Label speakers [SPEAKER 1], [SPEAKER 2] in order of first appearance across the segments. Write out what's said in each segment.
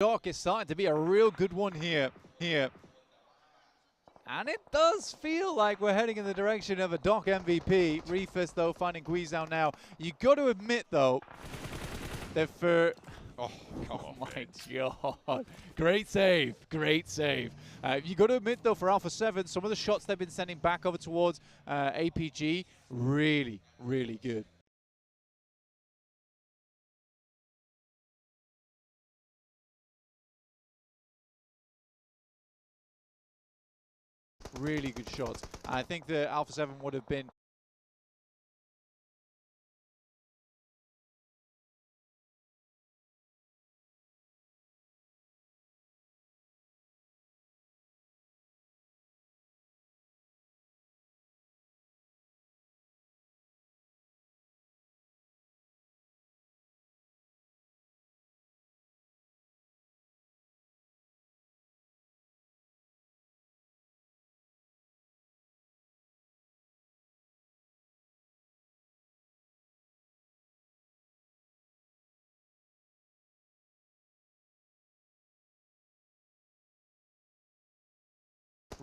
[SPEAKER 1] Doc is starting to be a real good one here. And it does feel like we're heading in the direction of a Doc MVP. Reefus, though, finding Guizhou now. You got to admit, though, that for...
[SPEAKER 2] Oh, come on,
[SPEAKER 1] my God. Great save. Great save. You got to admit, though, for Alpha 7, some of the shots they've been sending back over towards APG, really, really good. Really good shots. I think the Alpha 7 would have been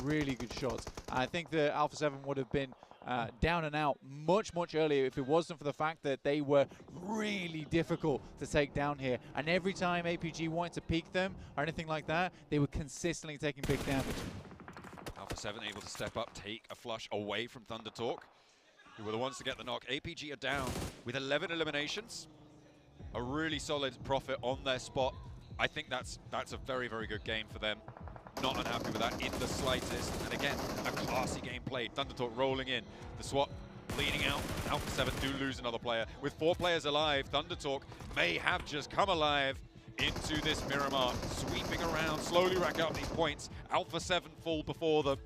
[SPEAKER 1] really good shots. I think the Alpha 7 would have been down and out much earlier if it wasn't for the fact that they were really difficult to take down here. And every time APG wanted to peek them or anything like that, they were consistently taking big damage.
[SPEAKER 2] Alpha 7 able to step up, take a flush away from Thunder Talk, who were the ones to get the knock. APG are down with 11 eliminations. A really solid profit on their spot. I think that's a very good game for them. Not unhappy with that in the slightest. And again, a classy game played. Thunder Talk rolling in. The swap leading out. Alpha 7 do lose another player. With 4 players alive, Thunder Talk may have just come alive into this Miramar. Sweeping around, slowly rack up these points. Alpha 7 fall before them.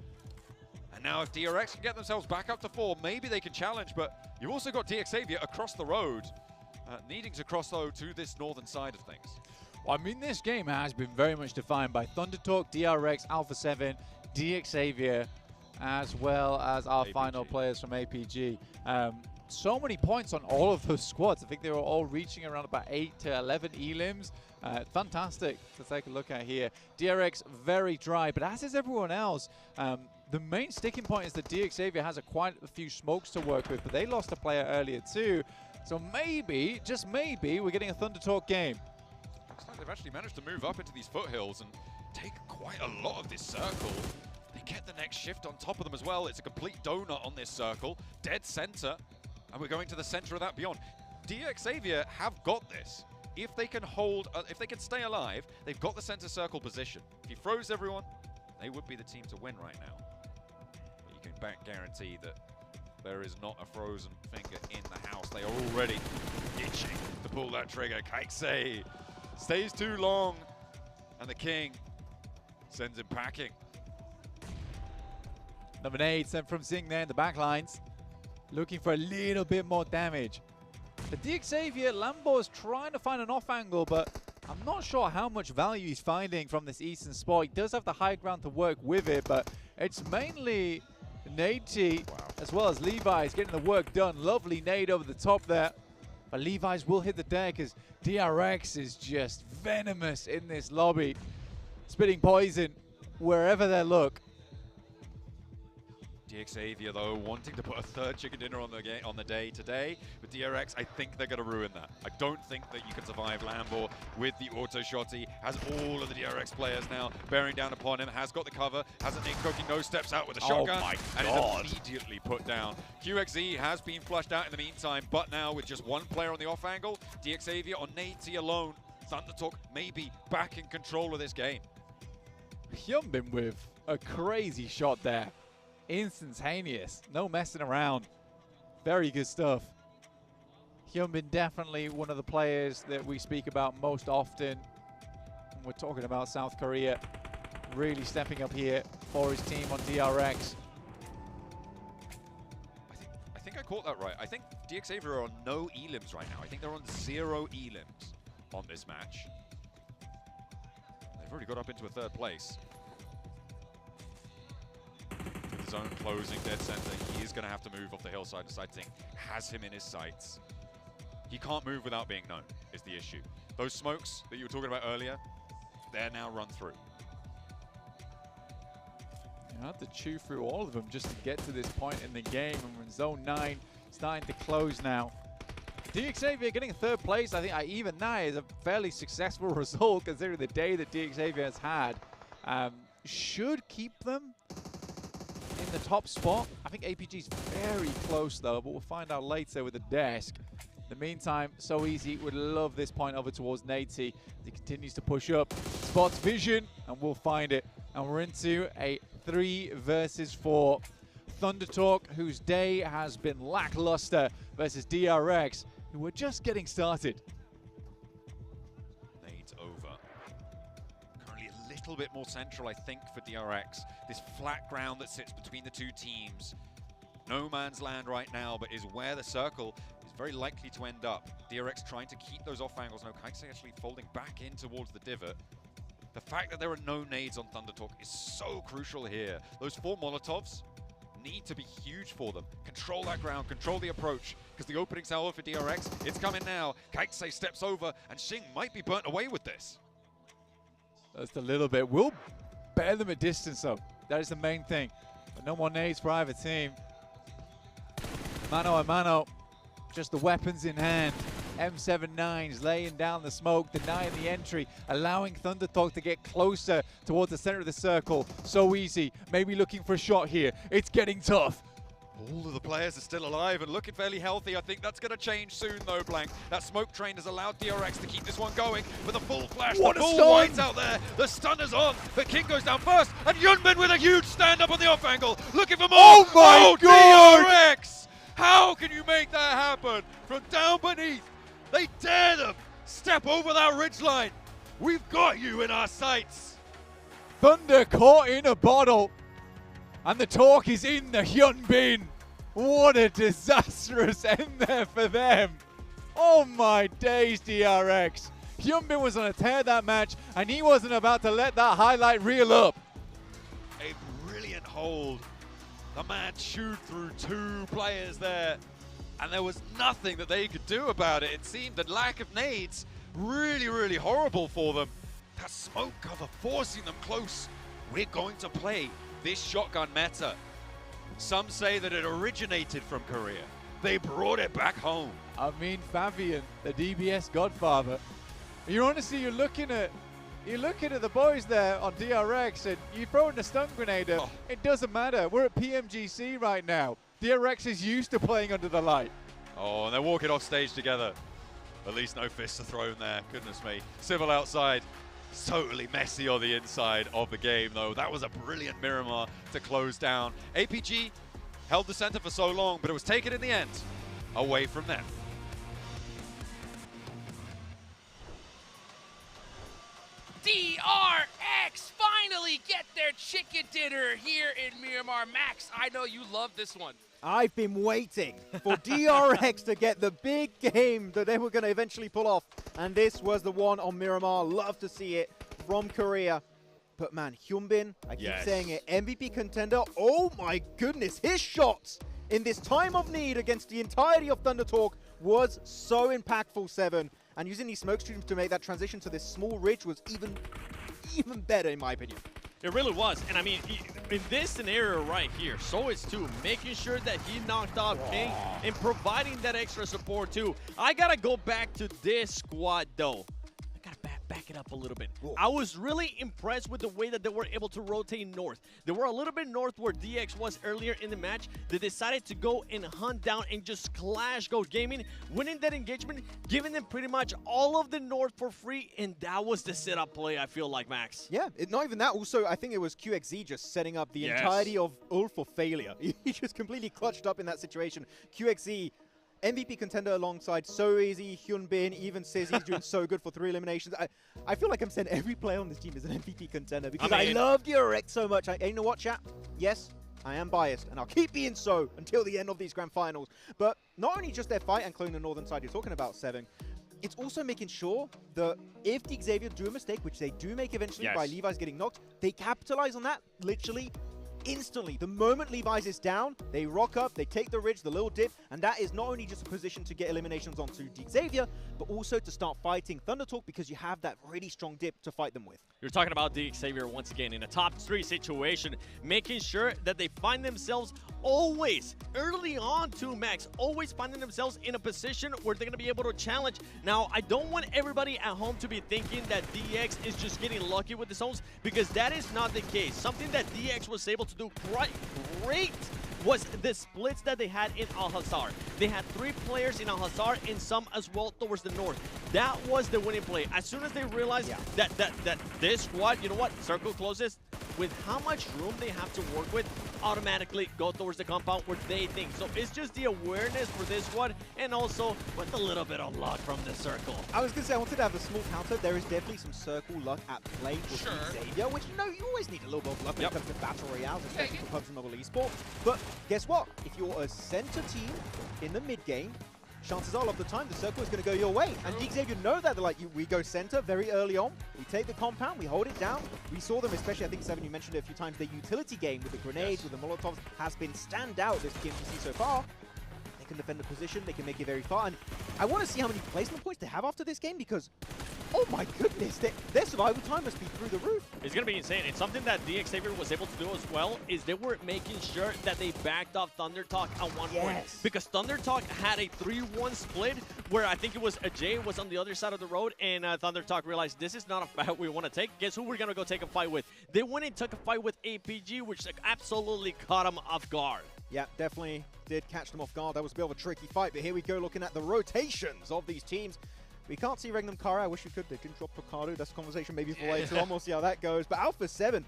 [SPEAKER 2] And now if DRX can get themselves back up to 4, maybe they can challenge. But you've also got DXavier across the road. Needing to cross, though, to this northern side of things.
[SPEAKER 1] Well, I mean, this game has been very much defined by Thunder Talk, DRX, Alpha 7, DXavier, as well as our
[SPEAKER 2] APG.
[SPEAKER 1] final players from APG. So many points on all of those squads. I think they were all reaching around about 8 to 11 elims. Fantastic to take a look at here. DRX very dry, but as is everyone else. The main sticking point is that DXavier has quite a few smokes to work with, but they lost a player earlier too. So maybe, just maybe, we're getting a Thunder Talk game.
[SPEAKER 2] Looks like they've actually managed to move up into these foothills and take quite a lot of this circle. They get the next shift on top of them as well. It's a complete donut on this circle. Dead center. And we're going to the center of that beyond. DXavier have got this. If they can hold, if they can stay alive, they've got the center circle position. If he froze everyone, they would be the team to win right now. But you can back guarantee that there is not a frozen finger in the house. They are already itching to pull that trigger. Kaiksei stays too long, and the king sends him packing.
[SPEAKER 1] Lemonade sent from Zing there in the back lines, looking for a little bit more damage. The DXavier, Lambo is trying to find an off angle, but I'm not sure how much value he's finding from this eastern spot. He does have the high ground to work with it, but it's mainly Nade T, as well as Levi's getting the work done. Lovely nade over the top there. But Levi's will hit the deck as DRX is just venomous in this lobby. Spitting poison wherever they look.
[SPEAKER 2] DXavier, though, wanting to put a third chicken dinner on the day today. With DRX, I think they're going to ruin that. I don't think that you can survive Lambo with the auto shotty. Has all of the DRX players now bearing down upon him. Has got the cover. Has a Nick cooking. No steps out with a shotgun.
[SPEAKER 1] My
[SPEAKER 2] and
[SPEAKER 1] God.
[SPEAKER 2] is immediately put down. QXZ has been flushed out in the meantime, but now with just one player on the off angle, DXavier on Nate alone. Thunder Talk maybe back in control of this game.
[SPEAKER 1] Hyunbin with a crazy shot there. Instantaneous, no messing around. Very good stuff. Hyunbin definitely one of the players that we speak about most often. We're talking about South Korea really stepping up here for his team on DRX.
[SPEAKER 2] I think I caught that right. I think DXavier are on no elims right now. I think they're on 0 elims on this match. They've already got up into a 3rd place. Zone closing, dead center. He is going to have to move off the hillside. Deciding has him in his sights. He can't move without being known, is the issue. Those smokes that you were talking about earlier, they're now run through.
[SPEAKER 1] You have to chew through all of them just to get to this point in the game, and we're in zone 9, starting to close now. DXavier getting 3rd place, I think even that is a fairly successful result considering the day that DXavier has had. Should keep them in the top spot. I think APG's very close though, but we'll find out later with the desk. In the meantime, So Easy would love this point over towards Natey as he continues to push up. Spots vision, and we'll find it. And we're into a 3 versus 4. ThunderTalk, whose day has been lackluster, versus DRX, who were just getting started.
[SPEAKER 2] Nades over. Currently a little bit more central, I think, for DRX. This flat ground that sits between the two teams. No man's land right now, but is where the circle is very likely to end up. DRX trying to keep those off angles. No, Kai'Sa actually folding back in towards the divot. The fact that there are no nades on ThunderTalk is so crucial here. Those 4 Molotovs need to be huge for them. Control that ground, control the approach, because the opening salvo for DRX, it's coming now. Kai'Sa steps over, and Xing might be burnt away with this.
[SPEAKER 1] Just a little bit. We'll bear them a distance up. That is the main thing. But no more nades for either team. Mano a mano, just the weapons in hand. M79s laying down the smoke, denying the entry, allowing ThunderTalk to get closer towards the center of the circle. So Easy, maybe looking for a shot here. It's getting tough.
[SPEAKER 2] All of the players are still alive and looking fairly healthy. I think that's going to change soon, though, Blank. That smoke train has allowed DRX to keep this one going with a full flash.
[SPEAKER 1] What
[SPEAKER 2] the
[SPEAKER 1] a
[SPEAKER 2] full
[SPEAKER 1] stun!
[SPEAKER 2] white's out there. The stunner's on. The King goes down first, and Yunbin with a huge stand-up on the off angle, looking for more.
[SPEAKER 1] Oh my God!
[SPEAKER 2] DRX! How can you make that happen? From down beneath, they dare them. Step over that ridgeline. We've got you in our sights.
[SPEAKER 1] Thunder caught in a bottle, and the talk is in the Hyun Bin. What a disastrous end there for them. Oh my days, DRX. Hyun Bin was on a tear that match, and he wasn't about to let that highlight reel up.
[SPEAKER 2] A brilliant hold. The man chewed through 2 players there, and there was nothing that they could do about it. It seemed the lack of nades really, really horrible for them. That smoke cover forcing them close. We're going to play this shotgun meta. Some say that it originated from Korea. They brought it back home.
[SPEAKER 1] I mean, Fabian, the DBS godfather. You're honestly, you're looking at the boys there on DRX, and you throw in a stun grenade. It doesn't matter. We're at PMGC right now. DRX is used to playing under the light.
[SPEAKER 2] Oh, and they're walking off stage together. At least no fists are thrown there. Goodness me. Civil outside. Totally messy on the inside of the game, though. That was a brilliant Miramar to close down. APG held the center for so long, but it was taken in the end away from them.
[SPEAKER 3] DRX finally get their chicken dinner here in Miramar. Max, I know you love this one.
[SPEAKER 4] I've been waiting for DRX to get the big game that they were going to eventually pull off. And this was the one on Miramar. Love to see it from Korea. But man, Hyunbin, I keep saying it, MVP contender. Oh my goodness, his shots in this time of need against the entirety of ThunderTalk was so impactful, Seven. And using these smoke streams to make that transition to this small ridge was even better, in my opinion.
[SPEAKER 5] It really was. And I mean, in this scenario right here, so is too, making sure that he knocked out King and providing that extra support too. I gotta go back to this squad though. I gotta back it up a little bit.
[SPEAKER 4] Whoa.
[SPEAKER 5] I was really impressed with the way that they were able to rotate north. They were a little bit north where DX was earlier in the match. They decided to go and hunt down and just clash Goat Gaming, winning that engagement, giving them pretty much all of the north for free, and that was the setup play, I feel like, Max.
[SPEAKER 4] Yeah, not even that. Also, I think it was QXZ just setting up the entirety of ult for failure. He just completely clutched up in that situation. QXZ, MVP contender alongside So Easy, Hyunbin, even says he's doing so good for 3 eliminations. I feel like I'm saying every player on this team is an MVP contender because I love DRX so much. You know what, chat? Yes, I am biased, and I'll keep being so until the end of these grand finals. But not only just their fight and cloning the northern side you're talking about, Seven, it's also making sure that if the Xavier do a mistake, which they do make eventually by Levi's getting knocked, they capitalize on that literally instantly, the moment Levi's is down, they rock up, they take the ridge, the little dip, and that is not only just a position to get eliminations onto Xavier, but also to start fighting ThunderTalk because you have that really strong dip to fight them with.
[SPEAKER 5] You're talking about Xavier once again in a top 3 situation, making sure that they find themselves always, early on too, Max, always finding themselves in a position where they're going to be able to challenge. Now, I don't want everybody at home to be thinking that DX is just getting lucky with the zones, because that is not the case. Something that DX was able to do quite great was the splits that they had in Al-Hazar. They had 3 players in Al-Hazar and some as well towards the north. That was the winning play. As soon as they realized that this squad, you know what, circle closes, with how much room they have to work with, automatically go towards the compound where they think. So it's just the awareness for this squad, and also with a little bit of luck from the circle.
[SPEAKER 4] I was going to say, I wanted to have a small counter. There is definitely some circle luck at play with Xavier, which, you know, you always need a little bit of luck when it comes to battle royales, especially for PUBG Mobile Esports. But guess what? If you're a center team in the mid game, chances are, a lot of the time, the circle is going to go your way. And Xavier know that. They're like, we go center very early on. We take the compound. We hold it down. We saw them, especially, I think, Seven, you mentioned it a few times, their utility game with the grenades, with the Molotovs, has been standout this TMTC so far. They can defend the position. They can make it very far. And I want to see how many placement points they have after this game, because, oh my goodness, their survival time must be through the roof.
[SPEAKER 5] It's going to be insane. And something that Xavier was able to do as well is they were making sure that they backed off ThunderTalk at one point. Because ThunderTalk had a 3-1 split where I think it was Jay was on the other side of the road, and ThunderTalk realized this is not a fight we want to take. Guess who we're going to go take a fight with? They went and took a fight with APG, which absolutely caught them off guard.
[SPEAKER 4] Yeah, definitely did catch them off guard. That was a bit of a tricky fight, but here we go looking at the rotations of these teams. We can't see Regnum Kara. I wish we could. They didn't drop Ricardo. That's a conversation maybe for later on. We'll see how that goes. But Alpha 7,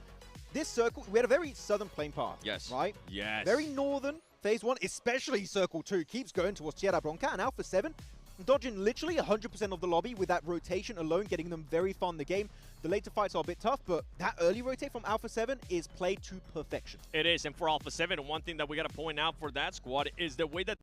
[SPEAKER 4] this circle, we had a very southern playing path.
[SPEAKER 2] Yes.
[SPEAKER 4] Right?
[SPEAKER 5] Yes.
[SPEAKER 4] Very northern. Phase 1, especially Circle 2, keeps going towards Tierra Bronca. And Alpha 7, dodging literally 100% of the lobby with that rotation alone, getting them very far in the game. The later fights are a bit tough, but that early rotate from Alpha 7 is played to perfection.
[SPEAKER 5] It is. And for Alpha 7, one thing that we got to point out for that squad is the way that